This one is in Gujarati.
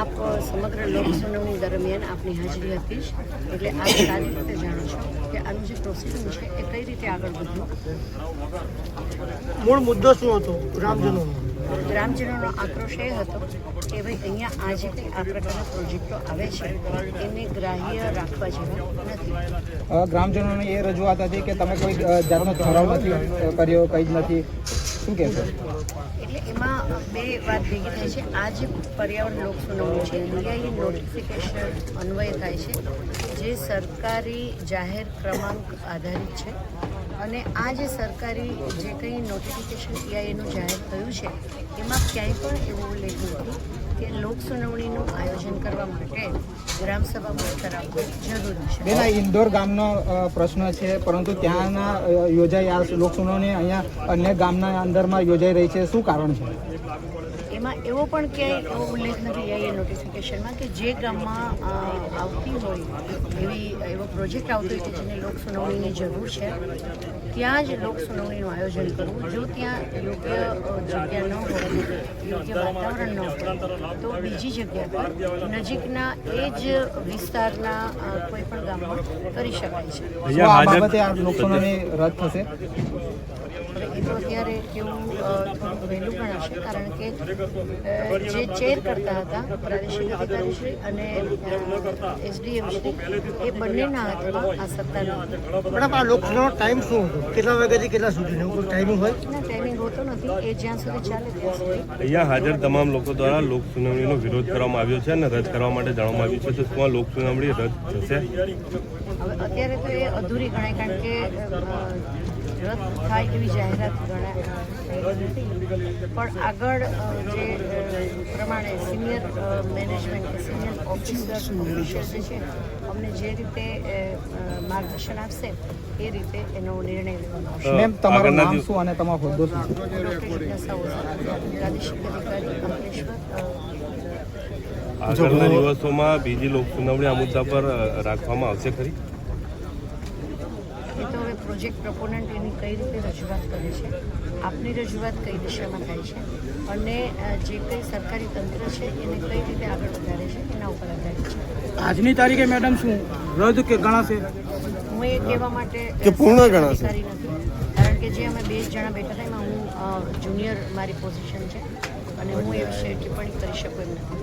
આપ સમગ્ર લોકસુનાવણી દરમિયાન આપની હાજરી હતી જ, એટલે આપ સારી રીતે જાણો છો કે આનું જે પ્રોસિડિંગ છે એ કઈ રીતે આગળ વધ્યું. મૂળ મુદ્દો શું હતો ગ્રામજનોનો? ગ્રામજનોનો આક્રોશ એ હતો કે ભાઈ અહીંયા આજે કંઈ આ પ્રકારના પ્રોજેક્ટો આવે છે એને ગ્રાહ્ય રાખવા જેવા નથી. ગ્રામજનોની એ રજૂઆત હતી કે તમે કોઈ જાતનો ઠરાવ નથી કર્યો, કંઈ જ નથી, શું કહેશો? એટલે એમાં બે વાત ભેગી થાય છે. આ જે પર્યાવરણ લોક સુનાવણી છે ડીઆઈ નોટિફિકેશન અન્વયે થાય છે, જે સરકારી જાહેર ક્રમાંક આધારિત છે. અને આ જે સરકારી જે કંઈ નોટિફિકેશન ઈઆઈનું જાહેર થયું છે એમાં ક્યાંય પણ એવું ઉલ્લેખ નથી કે લોક સુનાવણીનું આયોજન કરવા માટે ગ્રામસભામાં ઠરાવ જરૂરી છે. બેન, આ ઇન્દોર ગામનો પ્રશ્ન છે, પરંતુ ત્યાંના યોજાઈ આ લોકસુનાવણી અહીંયા અન્ય ગામના અંદરમાં યોજાઈ રહી છે, શું કારણ છે? એમાં એવો પણ ક્યાંય એવો ઉલ્લેખ નથી ઈઆઈ નોટિફિકેશનમાં કે જે ગામમાં આવતી હોય એવો પ્રોજેક્ટ આવતો હોય કે જેને લોક સુનાવણીની જરૂર છે ત્યાં જ લોક સુનાવણીનું આયોજન કરવું. જો ત્યાં યોગ્ય જગ્યા ન હોય, યોગ્ય વાતાવરણ ન હોય, તો બીજી જગ્યા પર નજીકના એ જ વિસ્તારના કોઈ પણ ગામમાં કરી શકાય છે. આ બાબતે આ લોકસુનાવણી રદ થશે? એ તો અત્યારે કેવું થોડું વહેલું ગણાશે, કારણ કે જે ચેર કરતા હતા પ્રાદેશિક અધિકારીશ્રી અને એસડીએમશ્રી એ બંનેના હાથમાં આ સત્તા નથી. મેડમ, આ લોકસભાનો ટાઈમ શું હતો? કેટલા વાગ્યાથી કેટલા સુધીનો કોઈ ટાઈમિંગ હોય? ના, ટાઈમિંગ હોતો નથી. એ જ્યાં સુધી ચાલે ત્યાં સુધી. અહીંયા હાજર તમામ લોકો દ્વારા લોક સુનાવણીનો વિરોધ કરવામાં આવ્યો છે અને રદ કરવા માટે જણાવવામાં આવ્યું છે. તો શું આ લોક સુનાવણી રદ થશે? હવે અત્યારે તો એ અધૂરી ગણાય, કારણ કે રદ થાય એવી જાહેરાત ગણાય નથી. પણ આગળ જે પ્રમાણે સિનિયર મેનેજમેન્ટ કે સિનિયર ઓફિસર જે છે અમને જે રીતે માર્ગદર્શન આપશે એ રીતે એનો નિર્ણય લેવાનો આવશે. મેમ, તમારું નામ શું અને તમારો હોદ્દો શું? ડૉક્ટર જિજ્ઞાસા ઓઝા, પ્રાદેશિક અધિકારી અંકલેશ્વર. આગળના દિવસોમાં બીજી લોક સુનાવણી આ મુદ્દા પર રાખવામાં આવશે ખરી? એ તો હવે પ્રોજેક્ટ પ્રપોનન્ટ એની કઈ રીતે રજૂઆત કરે છે, આપની રજૂઆત કઈ દિશામાં થાય છે અને જે કંઈ સરકારી તંત્ર છે એને કઈ રીતે આગળ વધારે છે એના ઉપર આધારિત છે. આજની તારીખે મેડમ શું રદ કે ગણાશે? હું એ કહેવા માટે કે પૂર્ણ ગણાશે? અધિકારી નથી, કારણ કે જે અમે 2 જણા બેઠા હતા એમાં હું જુનિયર મારી પોઝિશન છે અને હું એ વિશે ટિપ્પણી કરી શકું એમ નથી.